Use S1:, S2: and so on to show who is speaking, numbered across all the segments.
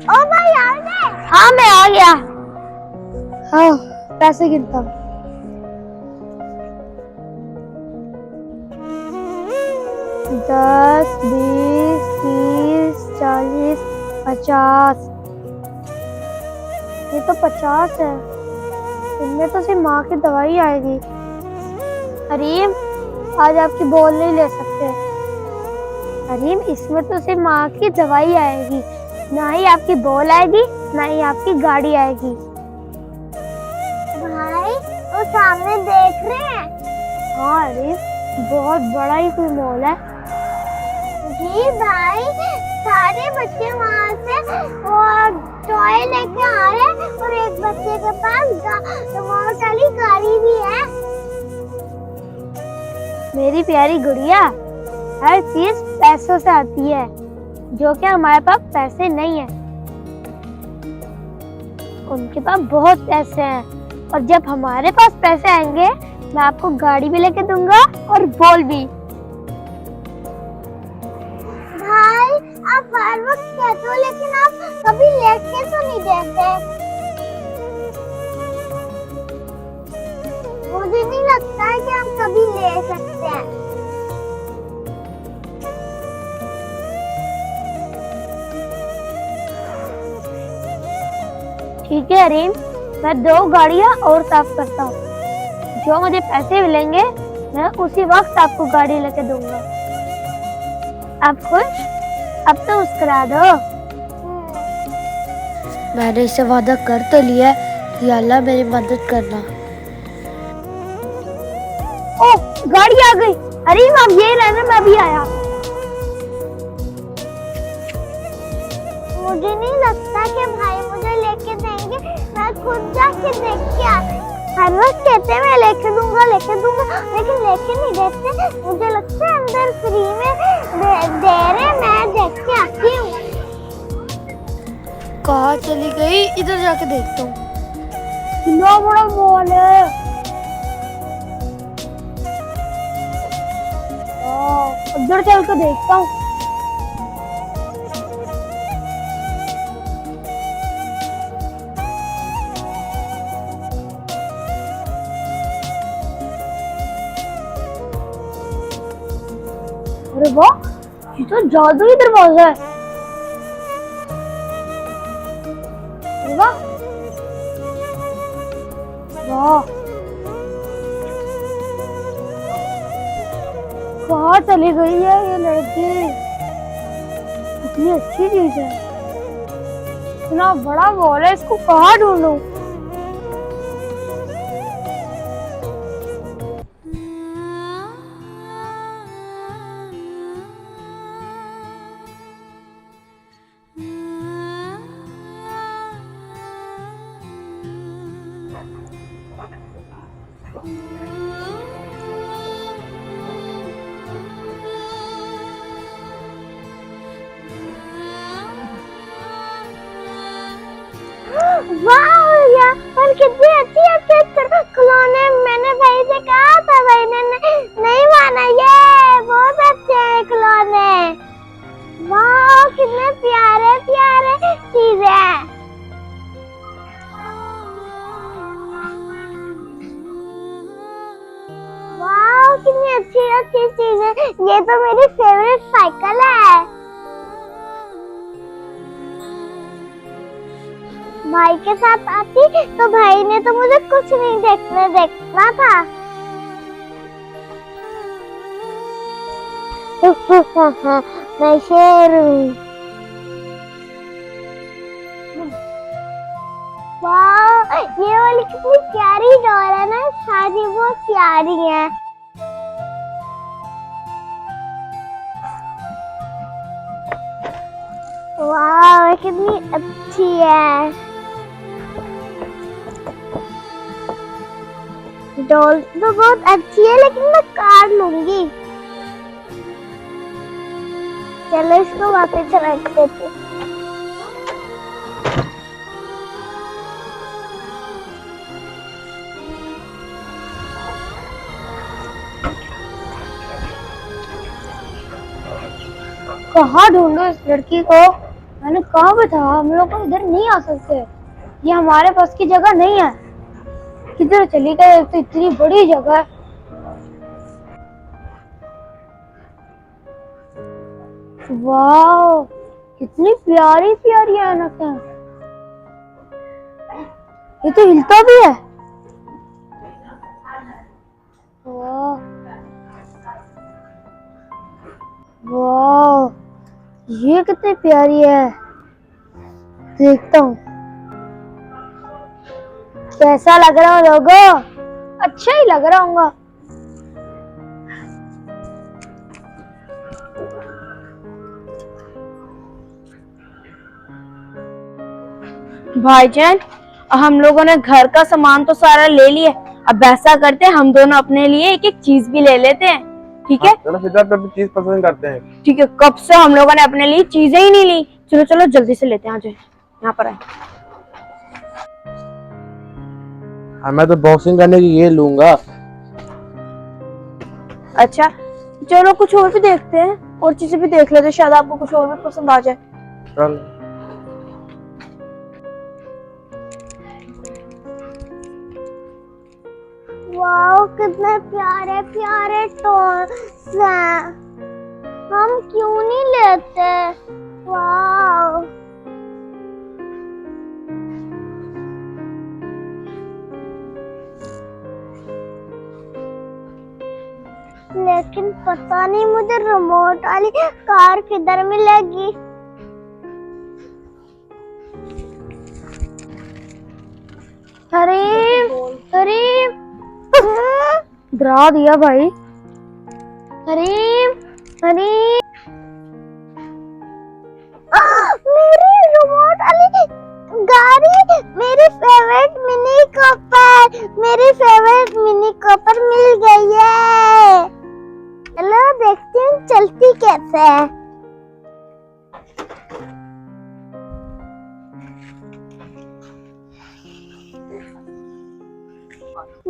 S1: ओ भाई आ गए?
S2: हाँ मैं आ गया। हाँ पैसे गिनता हूँ। 10, 20, 30, 40, 50। ये तो 50 है। इनमें तो सिर्फ माँ की दवाई आएगी। करीम आज आपकी बॉल नहीं ले सकते। करीम इसमें तो सिर्फ माँ की दवाई आएगी, ना ही आपकी बॉल आएगी, ना ही आपकी गाड़ी आएगी।
S1: भाई वो सामने देख रहे हैं?
S2: हाँ अरे बहुत बड़ा ही कोई मॉल है।
S1: जी भाई सारे बच्चे वहाँ से वो टॉय लेके आ रहे हैं और एक बच्चे के पास रिमोट वाली गाड़ी भी है।
S2: मेरी प्यारी गुड़िया, हर चीज पैसों से आती है, जो कि हमारे पास पैसे नहीं है। उनके पास बहुत पैसे हैं और जब हमारे पास पैसे आएंगे मैं आपको गाड़ी भी लेके दूंगा और बॉल भी।
S1: भाई आप हर वक्त कहते हो लेकिन आप कभी लेके तो नहीं देते। मुझे नहीं लगता है कि हम कभी ले सकते हैं।
S2: ठीक है अरीम, मैं 2 गाड़ियाँ और साफ करता हूँ। जो मुझे पैसे मिलेंगे मैं उसी वक्त आपको गाड़ी लेके दूंगा। आप खुश? अब तो मुस्कुरा दो। मैंने इसे वादा कर तो लिया कि अल्लाह मेरी मदद करना। ओ गाड़ी आ गई। अरीम आप यही रहना, मैं अभी आया।
S1: मुझे नहीं लगता कि भाई मुझे लेके देंगे, मैं खुद जाके देख के आती। हर वक्त कहते हैं मैं लेके दूंगा लेकिन लेके नहीं देते। मुझे लगता है अंदर फ्री में दे रहे, मैं देख के आती हूँ।
S2: कहाँ चली गई? इधर जाके देखता हूँ। कितना बड़ा मॉल है। उधर चल के देखता हूँ। अरे वाह, ये तो जादुई दरवाजा है। अरे वाह वाह, कहाँ चली गई है ये लड़की? कितनी अच्छी चीज है। इतना बड़ा मॉल है, इसको कहाँ ढूंढूं?
S1: वाह यार, और कितनी अच्छी अच्छी खिलौने। मैंने भाई से कहा था, भाई ने नहीं माना। ये बहुत अच्छे हैं खिलौने। वाह कितने प्यारे प्यारे चीजें हैं। वाह कितनी अच्छी अच्छी चीजें। ये तो मेरी फेवरेट साइकिल है। भाई के साथ आती तो भाई ने तो मुझे कुछ नहीं देखना था। मैं शेर हूँ। वाह ये वाली कितनी प्यारी डॉल है ना, सारी बहुत प्यारी है। वाह कितनी अच्छी है। डॉल तो बहुत अच्छी है लेकिन मैं कार लूंगी। चलो इसको वापस रख देते।
S2: कहाँ ढूंढूं इस लड़की को? मैंने कहा भी था हम लोग को इधर नहीं आ सकते, ये हमारे पास की जगह नहीं है। किधर चली गए, तो इतनी बड़ी जगह है। वाह, कितनी प्यारी प्यारी ऐनक है। ये तो हिलता भी है। वाह वाह, ये कितनी प्यारी है। देखता हूँ कैसा लग रहा है लोगों। अच्छा ही लग रहा होगा।
S3: भाईजान, हम लोगों ने घर का सामान तो सारा ले लिया, अब ऐसा करते हैं हम दोनों अपने लिए एक एक चीज भी ले लेते हैं, ठीक है?
S4: चलो फिजा पे चीज पसंद करते हैं।
S3: ठीक है, कब से हम लोगों ने अपने लिए चीजें ही नहीं ली। चलो चलो जल्दी से लेते हैं, आ जाए यहाँ पर आए।
S4: हाँ, मैं तो बॉक्सिंग करने की ये लूंगा।
S3: अच्छा चलो कुछ और भी देखते हैं, और चीजें भी देख लेते हैं, शायद आपको कुछ और भी पसंद आ जाए।
S4: चल
S1: वाओ, कितने प्यारे प्यारे टॉयज हैं। हम क्यों नहीं लेते? वाओ, लेकिन पता नहीं मुझे रिमोट वाली कार किधर मिलेगी।
S2: करीम करीम, डरा दिया भाई। करीम करीम,
S1: मेरी रिमोट वाली गाड़ी, मेरी फेवरेट मिनी कॉपर, मेरी फेवरेट मिनी कॉपर मिल गई है। चलो देखती हूँ चलती कैसे है।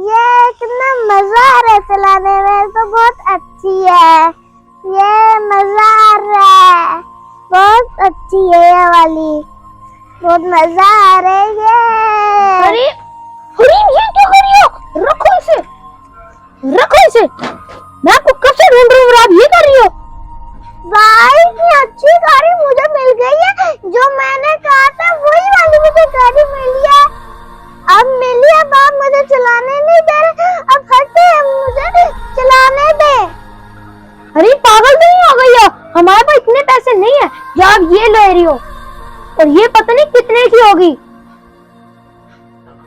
S1: ये कितना मजा आ रहा है चलाने में, तो बहुत अच्छी है। ये मजा आ रहा है, बहुत अच्छी है ये वाली, बहुत मजा आ रही है।
S2: अरे करीम, ये क्या कर रही हो? रखो इसे, रखो इसे। मैं आपको कब से ढूंढ रही हूँ और आप ये कर रही हो।
S1: भाई इतनी अच्छी गाड़ी मुझे मिल गई है, जो मैंने कहा था वही वाली मुझे गाड़ी मिली है। अब मिली, अब आप मुझे चलाने नहीं दे रहे, अब हटे, मुझे चलाने दे।
S2: अरे पागल तो नहीं हो गई हो? हमारे पास इतने पैसे नहीं है जो आप ये ले रही हो, और ये पता नहीं कितने की होगी।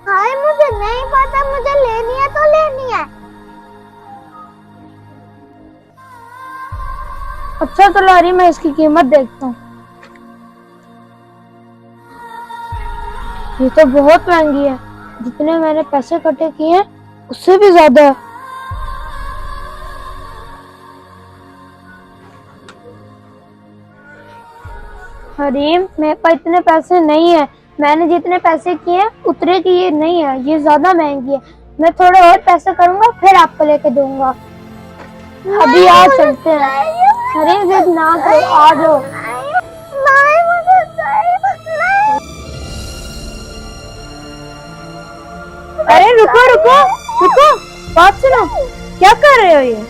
S1: हाय, मुझे नहीं पता, मुझे लेनी है तो लेनी है।
S2: अच्छा चलो अरे मैं इसकी कीमत देखता हूँ। ये तो बहुत महंगी है, जितने मैंने पैसे इकट्ठे किए हैं उससे भी ज्यादा है। हरीम, मेरे पास इतने पैसे नहीं है, मैंने जितने पैसे किए हैं उतने की ये नहीं है, ये ज्यादा महंगी है। मैं थोड़े और पैसे करूंगा फिर आपको लेके दूंगा। अभी आ चलते हैं। अरे जिद ना करो, आ जाओ।
S1: नहीं, मुझे नहीं।
S3: अरे रुको रुको रुको, बात सुनो, क्या कर रहे हो ये?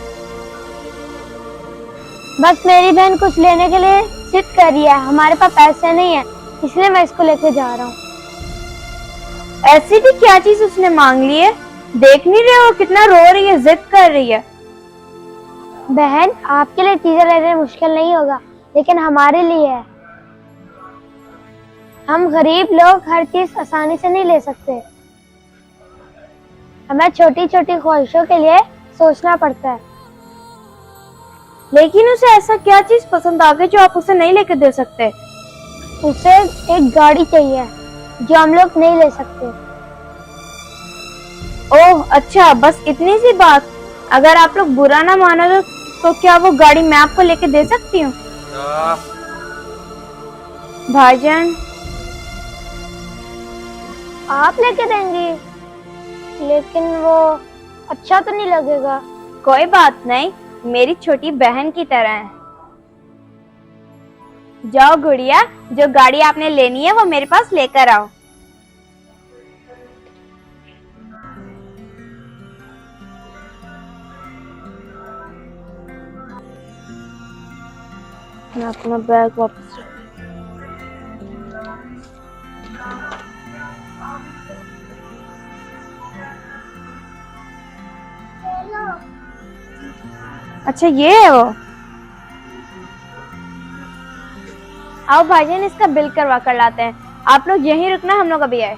S2: बस मेरी बहन कुछ लेने के लिए जिद कर रही है, हमारे पास पैसे नहीं है, इसलिए मैं इसको लेके जा रहा हूँ।
S3: ऐसी भी क्या चीज उसने मांग ली है? देख नहीं रहे हो कितना रो रही है, जिद कर रही है।
S2: बहन, आपके लिए चीजें लेने मुश्किल नहीं होगा, लेकिन हमारे लिए है। हम गरीब लोग हर चीज आसानी से नहीं ले सकते, हमें छोटी छोटी ख्वाहिशों के लिए सोचना पड़ता है।
S3: लेकिन उसे ऐसा क्या चीज पसंद आ गई जो आप उसे नहीं लेके दे सकते?
S2: उसे एक गाड़ी चाहिए जो हम लोग नहीं ले सकते।
S3: ओह अच्छा, बस इतनी सी बात। अगर आप लोग बुरा ना मानो तो क्या वो गाड़ी मैं आपको लेके दे सकती हूँ? भाईजान,
S2: आप लेके देंगी, लेकिन वो अच्छा तो नहीं लगेगा।
S3: कोई बात नहीं, मेरी छोटी बहन की तरह है। जाओ गुड़िया, जो गाड़ी आपने लेनी है वो मेरे पास लेकर आओ। मैं अपना बैग वापस रख। अच्छा ये है वो। आओ भाईजान, इसका बिल करवा कर लाते हैं। आप लोग यहीं रुकना, हम लोग अभी आए।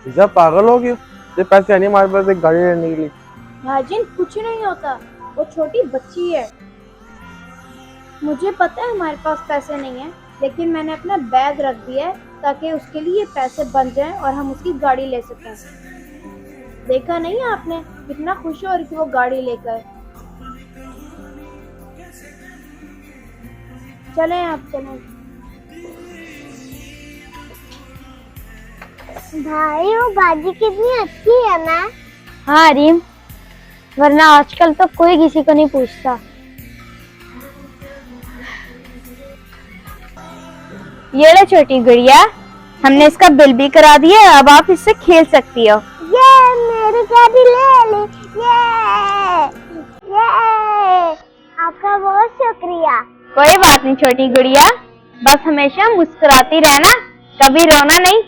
S4: भैया पागल हो गए, ये पैसे नहीं हमारे पास एक गाड़ी लेने के लिए।
S3: भाईजान कुछ नहीं होता, वो छोटी बच्ची है। मुझे पता है हमारे पास पैसे नहीं है, लेकिन मैंने अपना बैग रख दिया है ताकि उसके लिए पैसे बन जाएं और हम उसकी गाड़ी ले सकें। देखा नहीं आपने कितना खुश हो रही थी वो गाड़ी लेकर। चलें आप, चलें।
S1: भाई वो बाजी कितनी अच्छी है ना।
S2: हाँ रीम, वरना आजकल तो कोई किसी को नहीं पूछता।
S3: ये ले छोटी गुड़िया, हमने इसका बिल भी करा दिया है, अब आप इससे खेल सकती हो।
S1: ये मेरी गाड़ी ले ली। ये आपका बहुत शुक्रिया।
S3: कोई बात नहीं छोटी गुड़िया, बस हमेशा मुस्कुराती रहना, कभी रोना नहीं।